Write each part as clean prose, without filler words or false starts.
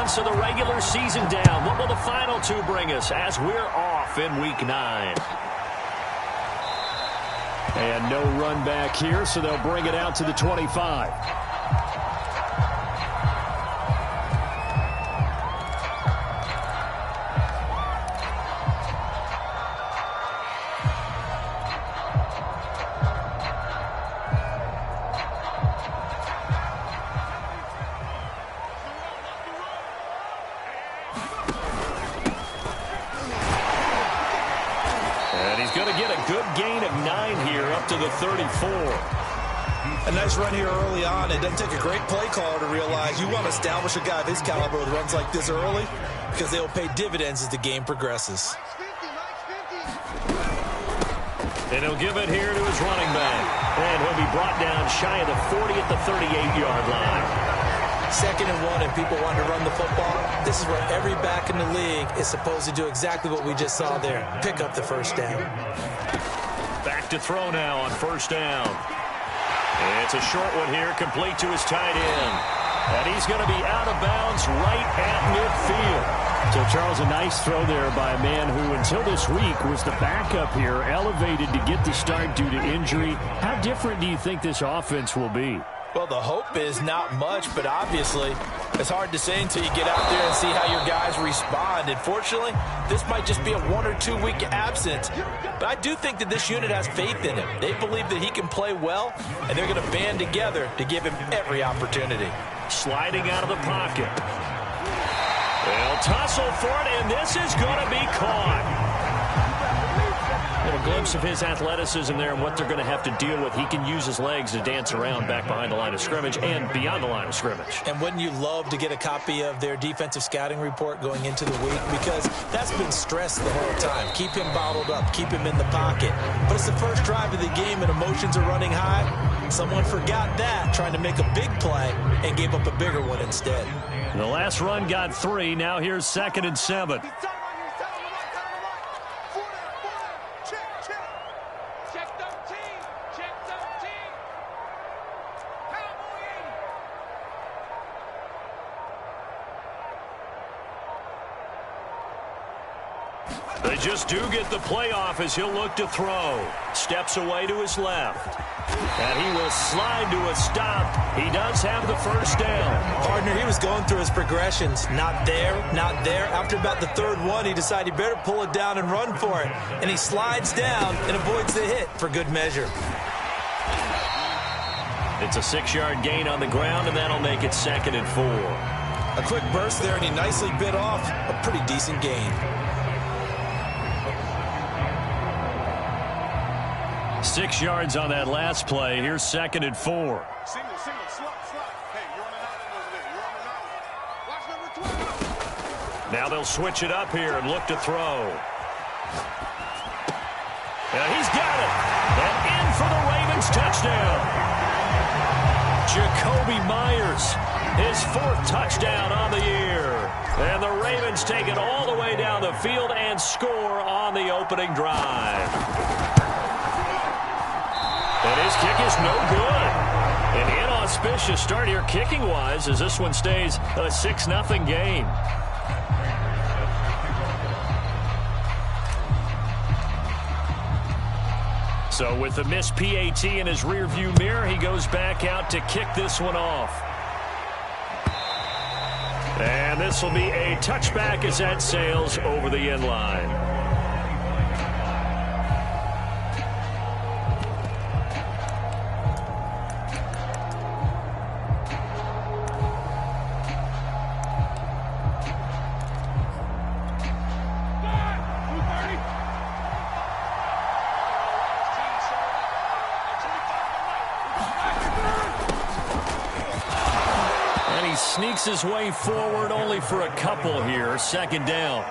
points of the regular season down. What will the final two bring us as we're off in Week 9? And no run back here, so they'll bring it out to the 25. To the 34. A nice run here early on. It doesn't take a great play caller to realize you want to establish a guy of his caliber with runs like this early because they will pay dividends as the game progresses. And he'll give it here to his running back. And he'll be brought down shy of the 40 at the 38-yard line. 2nd and 1 and people want to run the football. This is where every back in the league is supposed to do exactly what we just saw there. Pick up the first down. Back to throw now on first down. It's a short one here, complete to his tight end. And he's going to be out of bounds right at midfield. So, Charles, a nice throw there by a man who, until this week, was the backup here, elevated to get the start due to injury. How different do you think this offense will be? Well, the hope is not much, but obviously it's hard to say until you get out there and see how your guys respond. Unfortunately, this might just be a 1 or 2 week absence, but I do think that this unit has faith in him. They believe that he can play well, and they're going to band together to give him every opportunity. Sliding out of the pocket. They'll tussle for it, and this is going to be caught. A little glimpse of his athleticism there and what they're going to have to deal with. He can use his legs to dance around back behind the line of scrimmage and beyond the line of scrimmage. And wouldn't you love to get a copy of their defensive scouting report going into the week? Because that's been stressed the whole time. Keep him bottled up. Keep him in the pocket. But it's the first drive of the game and emotions are running high. Someone forgot that, trying to make a big play, and gave up a bigger one instead. The last run got 3. Now here's 2nd and 7. They just do get the playoff as he'll look to throw. Steps away to his left. And he will slide to a stop. He does have the first down. Partner, he was going through his progressions. Not there, not there. After about the 3rd one, he decided he better pull it down and run for it. And he slides down and avoids the hit for good measure. It's a 6-yard gain on the ground, and that'll make it 2nd and 4. A quick burst there, and he nicely bit off a pretty decent gain. 6 yards on that last play. Here's 2nd and 4. Single, slot. Hey, you're on an island over there. You're on an island. Watch number 12. Now they'll switch it up here and look to throw. And he's got it. And in for the Ravens touchdown. Jacoby Myers, his 4th touchdown on the year. And the Ravens take it all the way down the field and score on the opening drive. And his kick is no good. An inauspicious start here kicking-wise as this one stays a 6-0 game. So with the missed PAT in his rearview mirror, he goes back out to kick this one off. And this will be a touchback as that sails over the end line. Sneaks his way forward only for a couple here. 2nd down.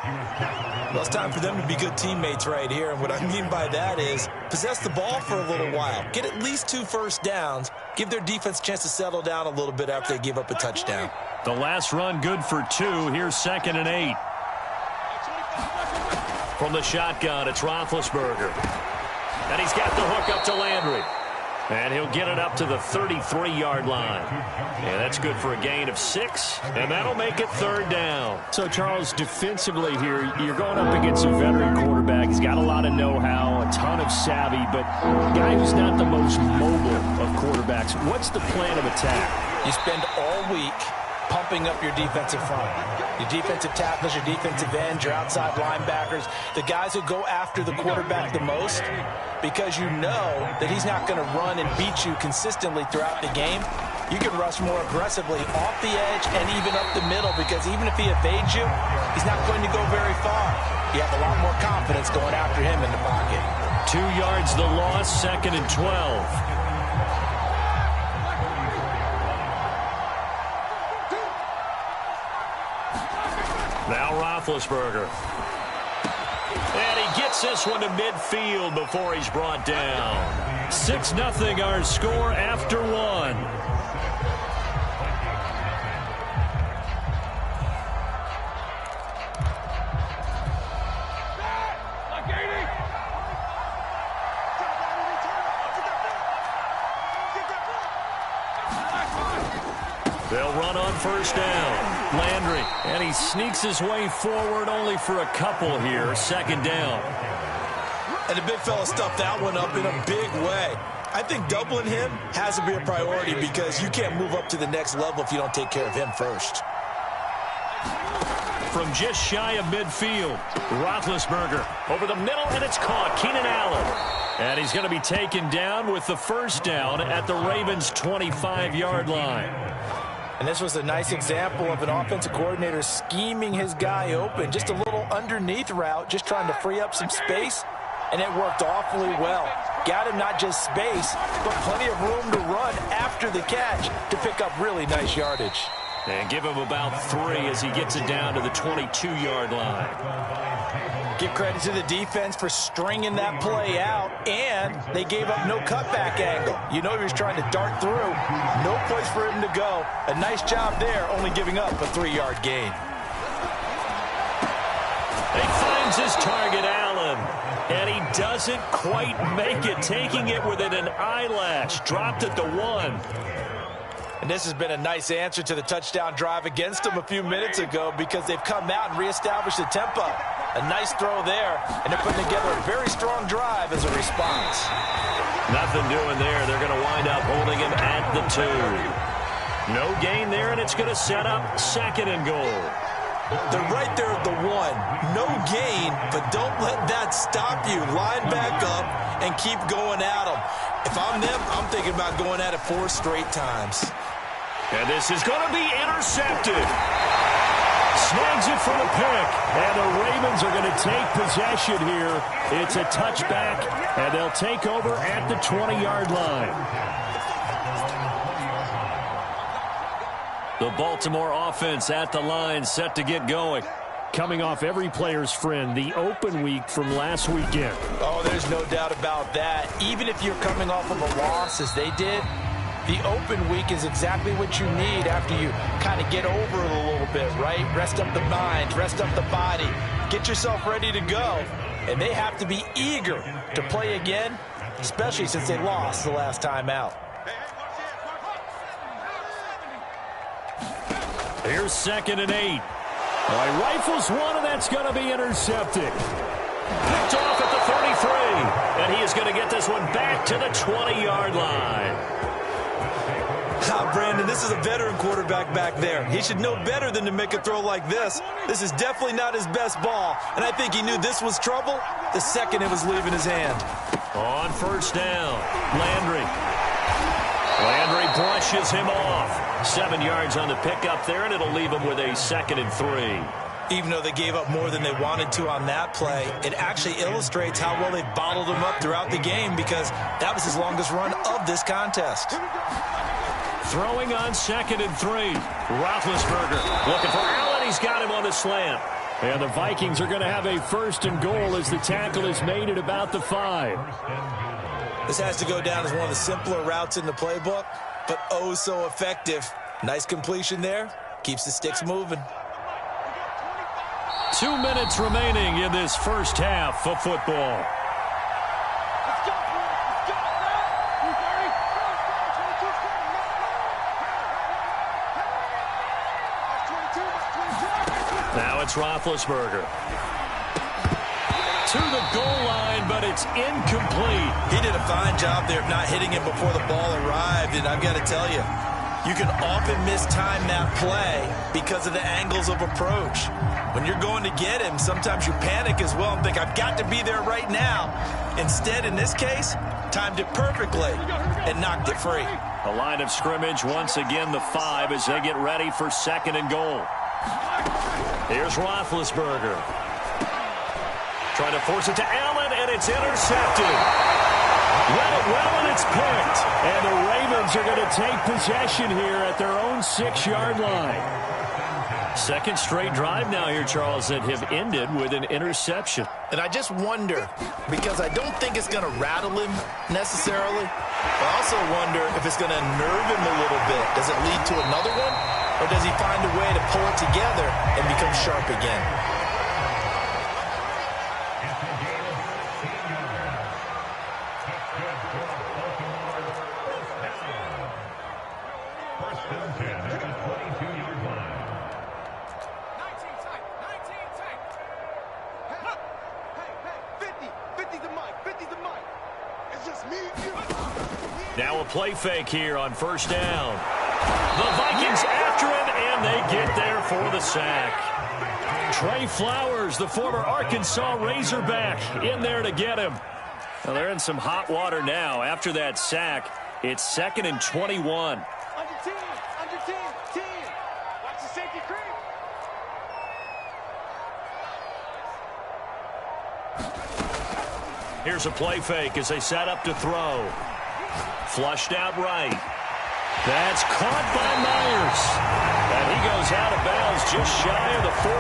Well, it's time for them to be good teammates right here. And what I mean by that is possess the ball for a little while. Get at least 2 first downs. Give their defense a chance to settle down a little bit after they give up a touchdown. The last run good for 2. Here's 2nd and 8. From the shotgun, it's Roethlisberger. And he's got the hook up to Landry. And he'll get it up to the 33-yard line. And that's good for a gain of 6. And that'll make it 3rd down. So, Charles, defensively here, you're going up against a veteran quarterback. He's got a lot of know-how, a ton of savvy, but a guy who's not the most mobile of quarterbacks. What's the plan of attack? You spend all week pumping up your defensive front. Your defensive tackles, your defensive ends, your outside linebackers, the guys who go after the quarterback the most, because you know that he's not going to run and beat you consistently throughout the game. You can rush more aggressively off the edge and even up the middle, because even if he evades you, he's not going to go very far. You have a lot more confidence going after him in the pocket. 2 yards the loss, 2nd and 12. Now Roethlisberger. And he gets this one to midfield before he's brought down. 6-0 our score after 1. They'll run on 1st down. Landry, and he sneaks his way forward only for a couple here. 2nd down. And the big fella stuffed that one up in a big way. I think doubling him has to be a priority, because you can't move up to the next level if you don't take care of him first. From just shy of midfield, Roethlisberger over the middle, and it's caught. Keenan Allen. And he's going to be taken down with the 1st down at the Ravens' 25-yard line. And this was a nice example of an offensive coordinator scheming his guy open. Just a little underneath route, just trying to free up some space, and it worked awfully well. Got him not just space, but plenty of room to run after the catch to pick up really nice yardage. And give him about 3 as he gets it down to the 22-yard line. Give credit to the defense for stringing that play out, and they gave up no cutback angle. You know he was trying to dart through. No place for him to go. A nice job there, only giving up a 3-yard gain. He finds his target, Allen, and he doesn't quite make it, taking it within an eyelash. Dropped at the 1. And this has been a nice answer to the touchdown drive against them a few minutes ago, because they've come out and reestablished the tempo. A nice throw there, and they're putting together a very strong drive as a response. Nothing doing there. They're going to wind up holding him at the 2. No gain there, and it's going to set up 2nd and goal. They're right there at the 1. No gain, but don't let that stop you. Line back up and keep going at them. If I'm them, I'm thinking about going at it 4 straight times. And this is going to be intercepted. Snags it for the pick. And the Ravens are going to take possession here. It's a touchback, and they'll take over at the 20-yard line. The Baltimore offense at the line, set to get going. Coming off every player's friend, the open week from last weekend. Oh, there's no doubt about that. Even if you're coming off of a loss, as they did, the open week is exactly what you need after you kind of get over it a little bit, right? Rest up the mind, rest up the body, get yourself ready to go. And they have to be eager to play again, especially since they lost the last time out. Here's 2nd and 8. All right, rifles one, and that's going to be intercepted. Picked off at the 33, and he is going to get this one back to the 20-yard line. Brandon, this is a veteran quarterback back there. He should know better than to make a throw like this. This is definitely not his best ball, and I think he knew this was trouble the second it was leaving his hand. On 1st down, Landry brushes him off. 7 yards on the pickup there, and it'll leave him with a 2nd and 3. Even though they gave up more than they wanted to on that play, it actually illustrates how well they bottled him up throughout the game, because that was his longest run of this contest. Throwing on 2nd and 3. Roethlisberger looking for Allen. He's got him on the slant. And the Vikings are going to have a 1st and goal as the tackle is made at about the 5. This has to go down as one of the simpler routes in the playbook, but oh so effective. Nice completion there. Keeps the sticks moving. 2 minutes remaining in this first half of football. Now it's Roethlisberger. To the goal line, but it's incomplete. He did a fine job there of not hitting it before the ball arrived, and I've got to tell you, you can often mistime that play because of the angles of approach. When you're going to get him, sometimes you panic as well and think, I've got to be there right now. Instead, in this case, timed it perfectly and knocked it free. A line of scrimmage, once again the 5 as they get ready for 2nd and goal. Here's Roethlisberger. Trying to force it to Allen, and it's intercepted. Read it well, and it's picked. And the Ravens are going to take possession here at their own 6-yard line. Second straight drive now here, Charles, that have ended with an interception. And I just wonder, because I don't think it's going to rattle him necessarily. I also wonder if it's going to nerve him a little bit. Does it lead to another one? Or does he find a way to pull it together and become sharp again? Now a play fake here on 1st down. The Vikings after him, and they get there for the sack. Trey Flowers, the former Arkansas Razorback, in there to get him. Well, they're in some hot water now. After that sack, it's 2nd and 21. Under 10, 10. Watch the safety creep. Here's a play fake as they set up to throw. Flushed out right. That's caught by Myers. And he goes out of bounds just shy of the 45.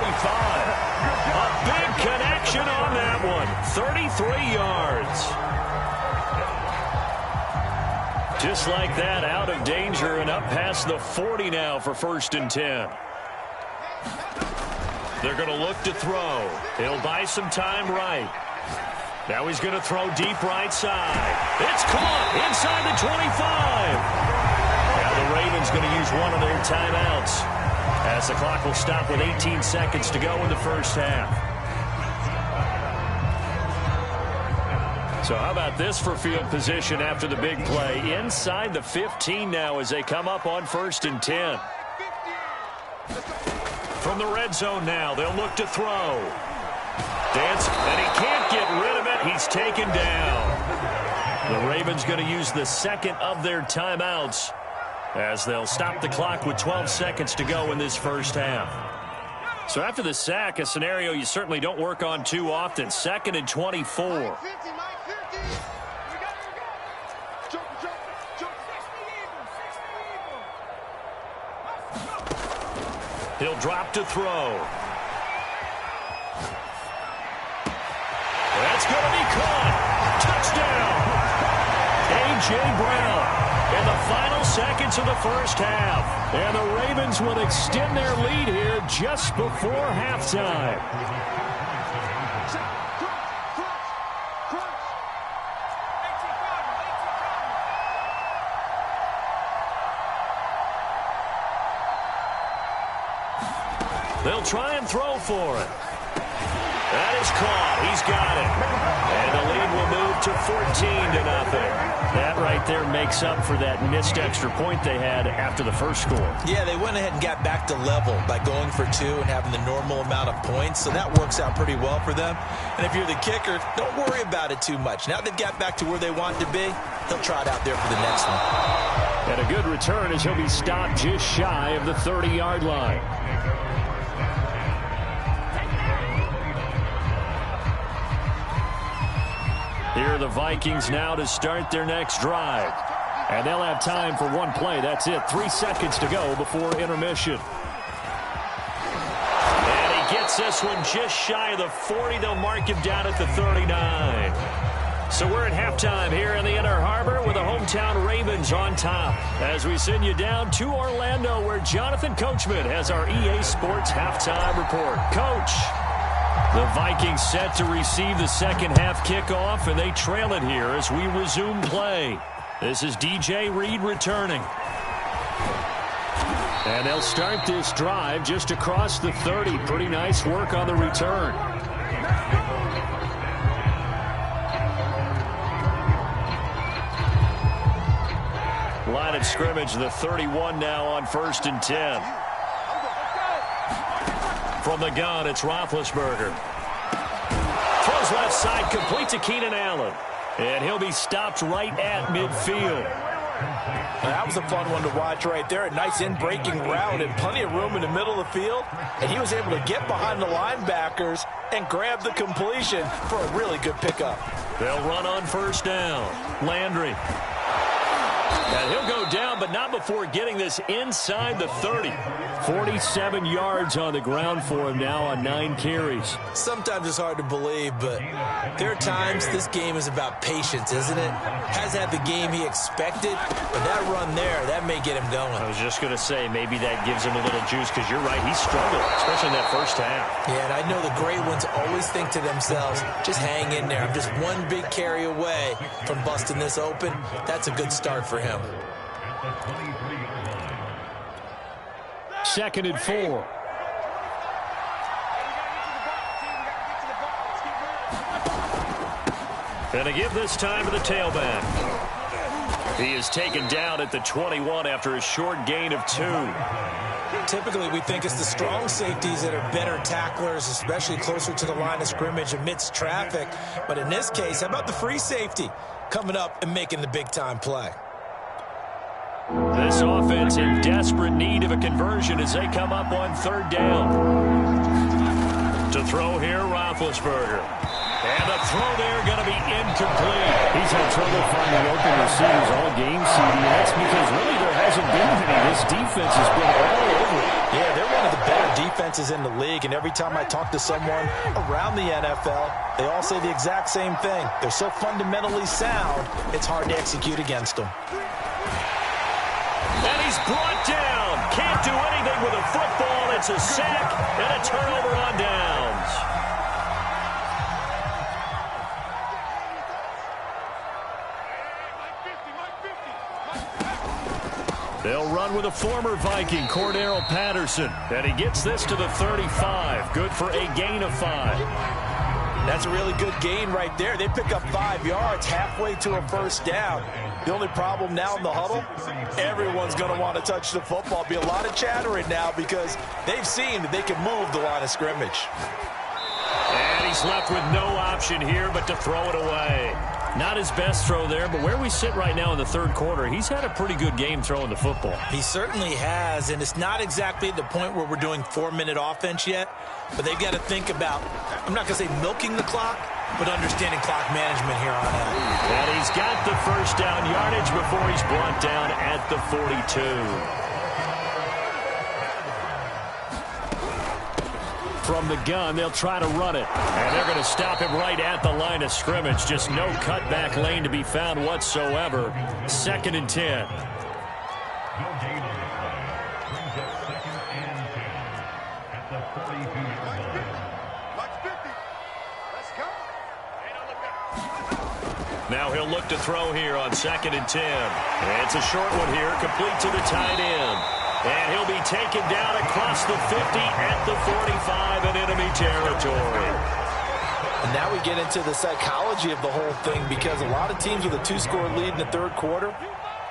A big connection on that one. 33 yards. Just like that, out of danger and up past the 40 now for 1st and 10. They're going to look to throw. He'll buy some time right. Now he's going to throw deep right side. It's caught inside the 25. Now the Ravens going to use one of their timeouts as the clock will stop with 18 seconds to go in the 1st half. So how about this for field position after the big play? Inside the 15 now as they come up on 1st and 10. From the red zone now, they'll look to throw. Dance, and he can't get rid of it. He's taken down. The Ravens going to use the 2nd of their timeouts as they'll stop the clock with 12 seconds to go in this 1st half. So after the sack, a scenario you certainly don't work on too often. 2nd and 24. He'll drop to throw. That's going to be caught. Touchdown. A.J. Brown in the final seconds of the 1st half. And the Ravens will extend their lead here just before halftime. They'll try and throw for it. That is caught. He's got it. And the lead will move to 14-0. That right there makes up for that missed extra point they had after the first score. Yeah, they went ahead and got back to level by going for 2 and having the normal amount of points, so that works out pretty well for them. And if you're the kicker, don't worry about it too much. Now they've got back to where they want to be, they'll try it out there for the next one. And a good return as he'll be stopped just shy of the 30-yard line. Here are the Vikings now to start their next drive. And they'll have time for one play. That's it. 3 seconds to go before intermission. And he gets this one just shy of the 40. They'll mark him down at the 39. So we're at halftime here in the Inner Harbor with the hometown Ravens on top. As we send you down to Orlando where Jonathan Coachman has our EA Sports halftime report. Coach. The Vikings set to receive the second half kickoff, and they trail it here as we resume play. This is DJ Reed returning. And they'll start this drive just across the 30. Pretty nice work on the return. Line of scrimmage, the 31 now on 1st and 10. From the gun, it's Roethlisberger. Throws left side, complete to Keenan Allen. And he'll be stopped right at midfield. That was a fun one to watch right there. A nice in-breaking route and plenty of room in the middle of the field. And he was able to get behind the linebackers and grab the completion for a really good pickup. They'll run on 1st down. Landry. And he'll go down, but not before getting this inside the 30. 47 yards on the ground for him now on 9 carries. Sometimes it's hard to believe, but there are times this game is about patience, isn't it? Hasn't had the game he expected, but that run there, that may get him going. I was just going to say, maybe that gives him a little juice, because you're right, he struggled, especially in that first half. Yeah, and I know the great ones always think to themselves, just hang in there. I'm just one big carry away from busting this open. That's a good start for him. 2nd and 4. And to give this time to the tailback. He is taken down at the 21 after a short gain of 2. Typically, we think it's the strong safeties that are better tacklers, especially closer to the line of scrimmage amidst traffic. But in this case, how about the free safety coming up and making the big-time play? This offense in desperate need of a conversion as they come up on 3rd down. To throw here, Roethlisberger. And the throw there going to be incomplete. He's had trouble finding open receivers all game, CD. And that's because really there hasn't been any. This defense has been all over it. Yeah, they're one of the better defenses in the league. And every time I talk to someone around the NFL, they all say the exact same thing. They're so fundamentally sound, it's hard to execute against them. And he's brought down. Can't do anything with a football. It's a sack and a turnover on downs. They'll run with a former Viking, Cordero Patterson. And he gets this to the 35. Good for a gain of 5. That's a really good gain right there. They pick up 5 yards halfway to a 1st down. The only problem now in the huddle, everyone's going to want to touch the football. Be a lot of chattering now because they've seen that they can move the line of scrimmage. And he's left with no option here but to throw it away. Not his best throw there, but where we sit right now in the 3rd quarter, he's had a pretty good game throwing the football. He certainly has, and it's not exactly at the point where we're doing 4-minute offense yet, but they've got to think about, I'm not going to say milking the clock, but understanding clock management here on out. And he's got the 1st down yardage before he's brought down at the 42. From the gun, they'll try to run it. And they're going to stop him right at the line of scrimmage. Just no cutback lane to be found whatsoever. 2nd and 10. Now he'll look to throw here on 2nd and 10. And it's a short one here, complete to the tight end. And he'll be taken down across the 50 at the 45 in enemy territory. And now we get into the psychology of the whole thing because a lot of teams with a 2-score lead in the 3rd quarter,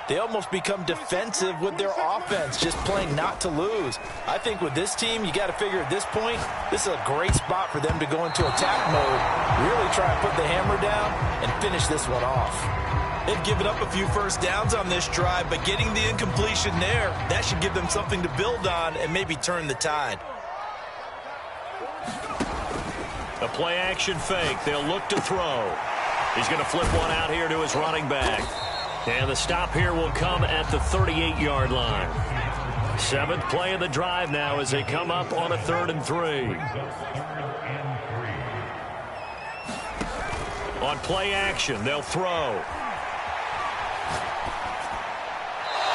they almost become defensive with their offense, just playing not to lose. I think with this team, you got to figure at this point, this is a great spot for them to go into attack mode, really try and put the hammer down and finish this one off. They've given up a few 1st downs on this drive, but getting the incompletion there, that should give them something to build on and maybe turn the tide. A play-action fake. They'll look to throw. He's going to flip one out here to his running back. And the stop here will come at the 38-yard line. 7th play of the drive now as they come up on a 3rd and 3. On play action, they'll throw.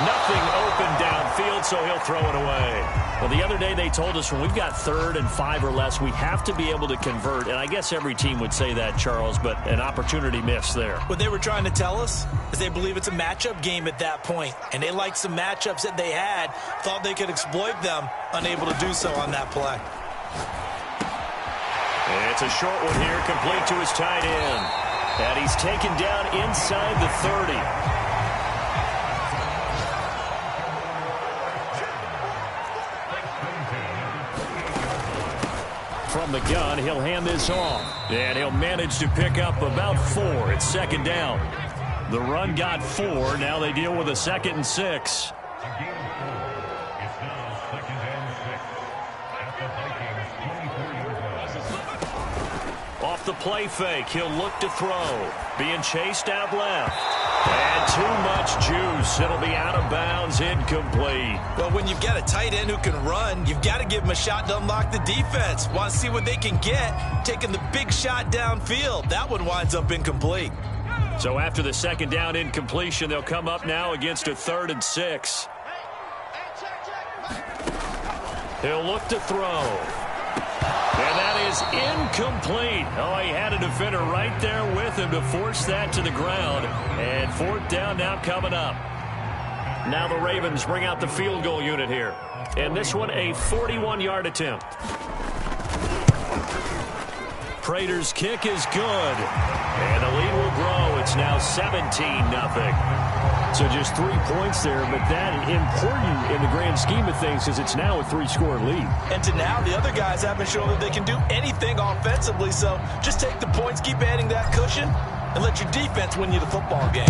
Nothing open downfield, so he'll throw it away. Well, the other day they told us when we've got 3rd and 5 or less, we have to be able to convert. And I guess every team would say that, Charles, but an opportunity missed there. What they were trying to tell us is they believe it's a matchup game at that point. And they liked some matchups that they had, thought they could exploit them, unable to do so on that play. It's a short one here, complete to his tight end. And he's taken down inside the 30. From the gun, he'll hand this off. And he'll manage to pick up about 4. It's 2nd down. The run got 4. Now they deal with a 2nd and 6. Off the play fake, he'll look to throw. Being chased out left. And too much juice. It'll be out of bounds, incomplete. Well, when you've got a tight end who can run, you've got to give him a shot to unlock the defense. Want to see what they can get, taking the big shot downfield. That one winds up incomplete. So after the 2nd down incompletion, they'll come up now against a 3rd and 6. He'll look to throw. And that is incomplete. Oh, he had a defender right there with him to force that to the ground. And 4th down now coming up. Now the Ravens bring out the field goal unit here. And this one a 41-yard attempt. Prater's kick is good. And the lead will grow. It's now 17-0. So just 3 points there, but that important in the grand scheme of things because it's now a 3-score lead. And to now, the other guys haven't shown that they can do anything offensively, so just take the points, keep adding that cushion, and let your defense win you the football game.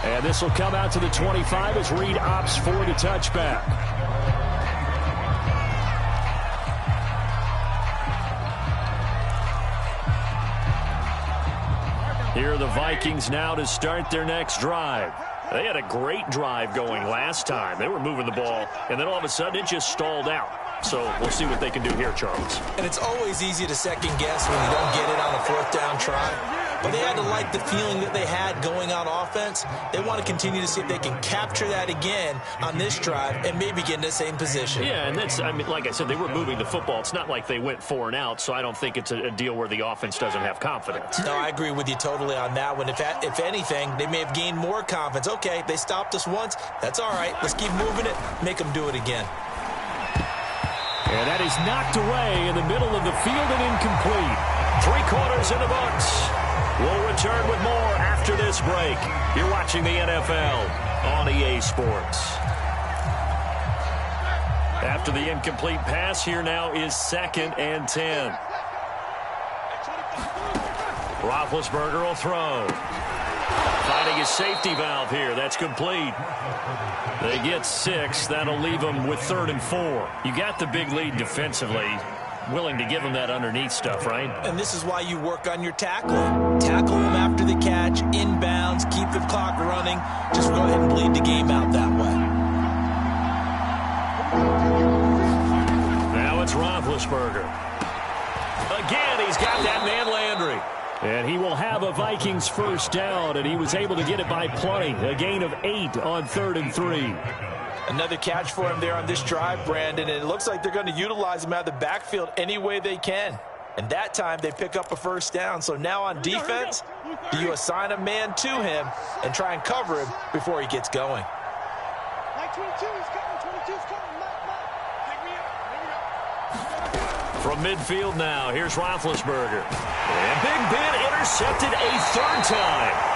And this will come out to the 25 as Reed opts for the touchback. Here are the Vikings now to start their next drive. They had a great drive going last time. They were moving the ball, and then all of a sudden it just stalled out. So we'll see what they can do here, Charles. And it's always easy to second guess when you don't get it on a 4th down try. But they had to like the feeling that they had going on offense. They want to continue to see if they can capture that again on this drive and maybe get in the same position. Yeah, and that's, I mean, like I said, they were moving the football. It's not like they went 4 and out, so I don't think it's a deal where the offense doesn't have confidence. No, I agree with you totally on that one. If anything, they may have gained more confidence. Okay, they stopped us once. That's all right. Let's keep moving it. Make them do it again. And that is knocked away in the middle of the field and incomplete. 3 quarters in the books. We'll return with more after this break. You're watching the NFL on EA Sports. After the incomplete pass, here now is 2nd and 10. Roethlisberger will throw. Finding his safety valve here. That's complete. They get 6. That'll leave them with 3rd and 4. You got the big lead defensively. Willing to give them that underneath stuff, right? And this is why you work on your tackling. Tackle them after the catch, inbounds, keep the clock running. Just go ahead and bleed the game out that way. Now it's Roethlisberger. Again, he's got that man Landry. And he will have a Vikings 1st down, and he was able to get it by plenty. A gain of 8 on 3rd and 3. Another catch for him there on this drive, Brandon, and it looks like they're going to utilize him out of the backfield any way they can. And that time they pick up a 1st down. So now on defense, do you assign a man to him and try and cover him before he gets going? From midfield now, here's Roethlisberger. And Big Ben intercepted a 3rd time.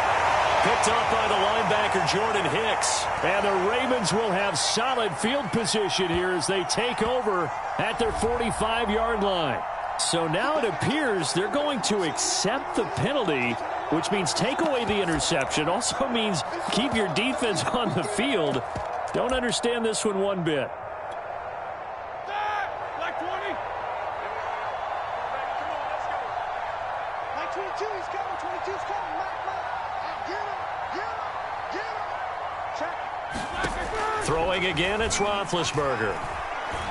Picked off by the linebacker, Jordan Hicks. And the Ravens will have solid field position here as they take over at their 45-yard line. So now it appears they're going to accept the penalty, which means take away the interception. Also means keep your defense on the field. Don't understand this one bit. Throwing again, it's Roethlisberger.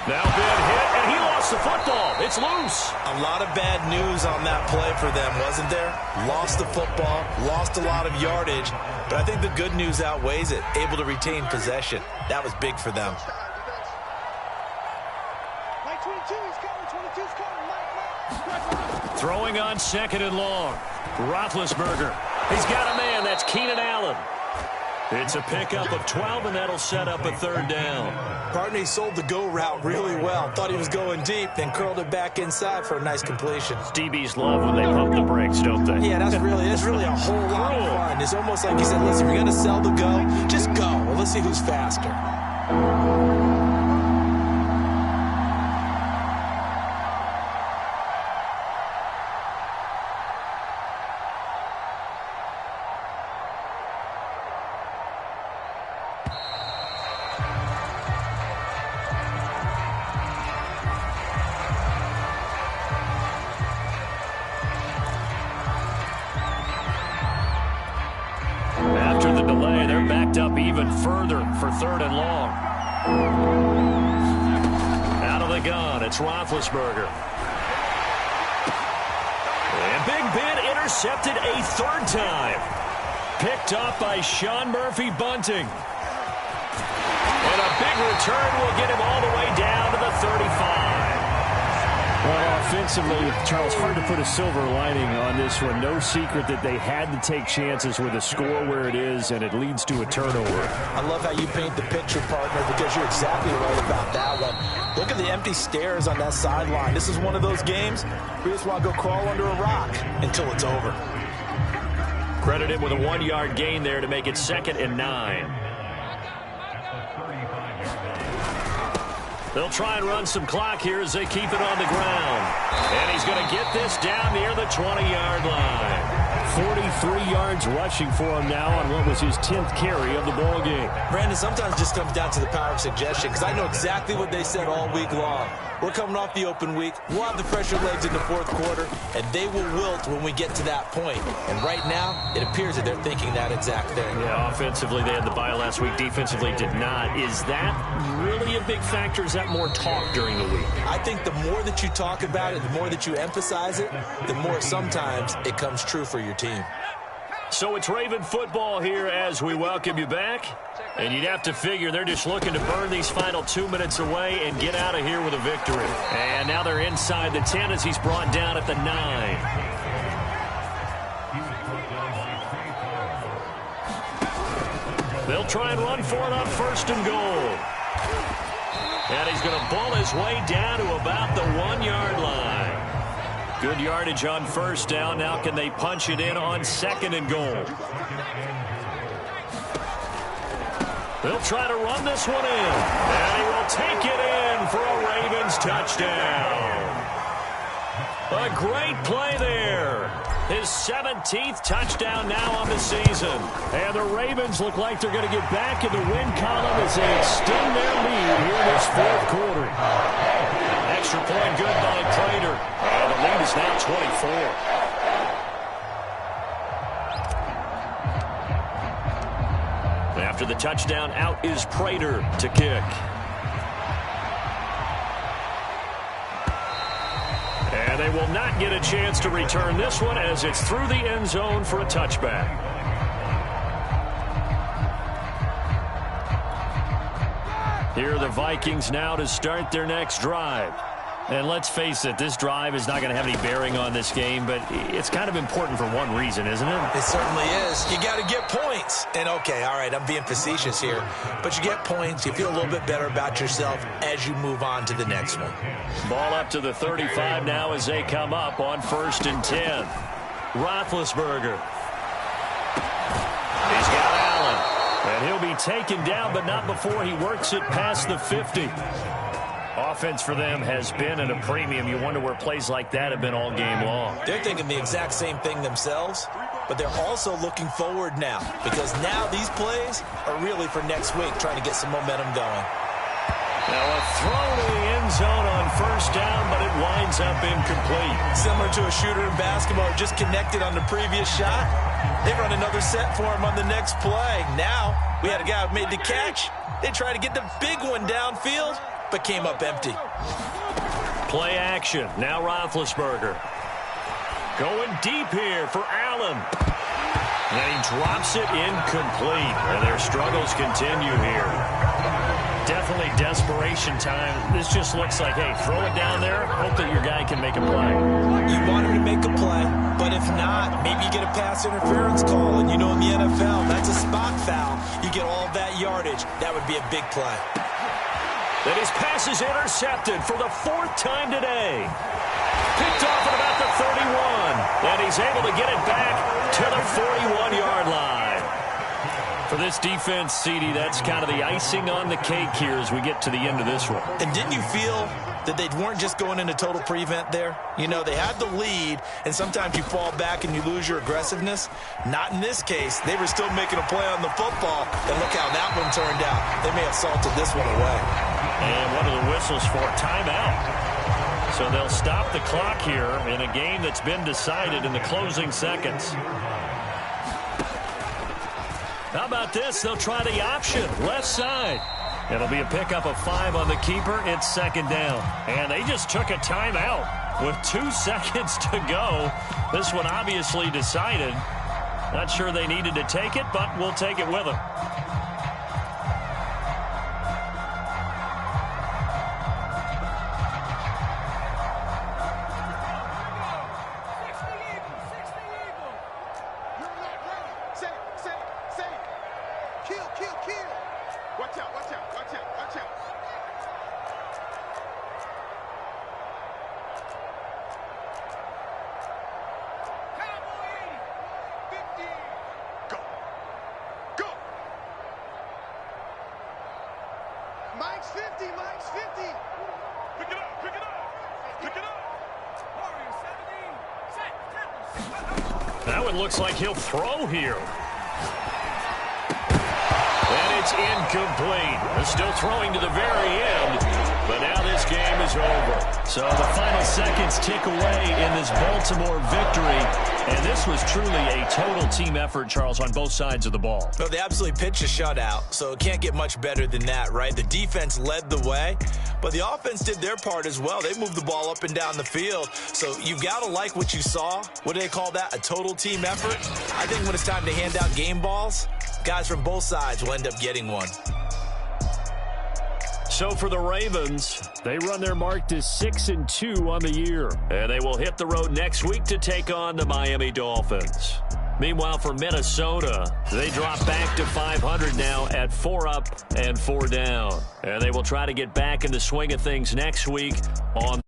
Now big hit, and he lost the football. It's loose. A lot of bad news on that play for them, wasn't there? Lost the football, lost a lot of yardage, but I think the good news outweighs it. Able to retain possession. That was big for them. Throwing on 2nd and long. Roethlisberger. He's got a man. That's Keenan Allen. It's a pickup of 12, and that'll set up a 3rd down. Partner, he sold the go route really well. Thought he was going deep, then curled it back inside for a nice completion. DBs love when they pump the brakes, don't they? Yeah, that's really a whole lot of fun. It's almost like he said, listen, if you're going to sell the go, just go. Well, let's see who's faster. After the delay, they're backed up even further for 3rd and long. Out of the gun, it's Roethlisberger. And Big Ben intercepted a 3rd time. Picked up by Sean Murphy-Bunting. And a big return will get him all the way down to the 35. Well, offensively, Charles, hard to put a silver lining on this one. No secret that they had to take chances with a score where it is, and it leads to a turnover. I love how you paint the picture, partner, because you're exactly right about that one. Look at the empty stares on that sideline. This is one of those games where you just want to go crawl under a rock until it's over. Credited with a 1-yard gain there to make it 2nd and 9. They'll try and run some clock here as they keep it on the ground. And he's going to get this down near the 20-yard line. 43 yards rushing for him now on what was his 10th carry of the ball game. Brandon, sometimes it just comes down to the power of suggestion, because I know exactly what they said all week long. We're coming off the open week. We'll have the fresher legs in the 4th quarter, and they will wilt when we get to that point. And right now, it appears that they're thinking that exact thing. Yeah, offensively, they had the bye last week. Defensively, did not. Is that really a big factor? Is that more talk during the week? I think the more that you talk about it, the more that you emphasize it, the more sometimes it comes true for your team. So it's Raven football here as we welcome you back. And you'd have to figure they're just looking to burn these final 2 minutes away and get out of here with a victory. And now they're inside the 10 as he's brought down at the 9. They'll try and run for it on 1st and goal. And he's going to ball his way down to about the 1-yard line. Good yardage on 1st down. Now can they punch it in on 2nd and goal? They'll try to run this one in. And he will take it in for a Ravens touchdown. A great play there. His 17th touchdown now on the season. And the Ravens look like they're going to get back in the win column as they extend their lead here in this 4th quarter. Extra point good by Prater. And the lead is now 24. After the touchdown, out is Prater to kick. And they will not get a chance to return this one as it's through the end zone for a touchback. Here are the Vikings now to start their next drive. And let's face it, this drive is not going to have any bearing on this game, but it's kind of important for one reason, isn't it? It certainly is. You got to get points. And, okay, all right, I'm being facetious here. But you get points, you feel a little bit better about yourself as you move on to the next one. Ball up to the 35 now as they come up on 1st and 10. Roethlisberger. He's got Allen. And he'll be taken down, but not before he works it past the 50. Offense for them has been at a premium. You wonder where plays like that have been all game long. They're thinking the exact same thing themselves, but they're also looking forward now, because now these plays are really for next week, trying to get some momentum going. Now a throw to the end zone on 1st down, but it winds up incomplete. Similar to a shooter in basketball who just connected on the previous shot. They run another set for him on the next play. Now we had a guy who made the catch. They try to get the big one downfield. but came up empty. Play action. Now Roethlisberger. Going deep here for Allen. And he drops it incomplete. And their struggles continue here. Definitely desperation time. This just looks like, hey, throw it down there. Hope that your guy can make a play. You want him to make a play, but if not, maybe you get a pass interference call. And you know in the NFL, that's a spot foul. You get all that yardage. That would be a big play. Then his pass is intercepted for the 4th time today. Picked off at about the 31. And he's able to get it back to the 41-yard line. For this defense, CD, that's kind of the icing on the cake here as we get to the end of this one. And didn't you feel that they weren't just going into total prevent there? You know, they had the lead, and sometimes you fall back and you lose your aggressiveness. Not in this case. They were still making a play on the football, and look how that one turned out. They may have salted this one away. And one of the whistles for a timeout. So they'll stop the clock here in a game that's been decided in the closing seconds. How about this? They'll try the option, left side. It'll be a pickup of 5 on the keeper. It's 2nd down. And they just took a timeout with 2 seconds to go. This one obviously decided. Not sure they needed to take it, but we'll take it with them. Mike's 50, Mike's 50. Pick it up, pick it up, pick it up. That one looks like he'll throw here. And it's incomplete. They're still throwing to the very end, but now this game is over. So the final seconds tick away in this Baltimore victory. And this was truly a total team effort, Charles, on both sides of the ball. Well, they absolutely pitched a shutout, so it can't get much better than that, right? The defense led the way, but the offense did their part as well. They moved the ball up and down the field, so you've got to like what you saw. What do they call that? A total team effort? I think when it's time to hand out game balls, guys from both sides will end up getting one. So for the Ravens, they run their mark to 6-2 on the year. And they will hit the road next week to take on the Miami Dolphins. Meanwhile, for Minnesota, they drop back to 500 now at 4 up and 4 down. And they will try to get back in the swing of things next week on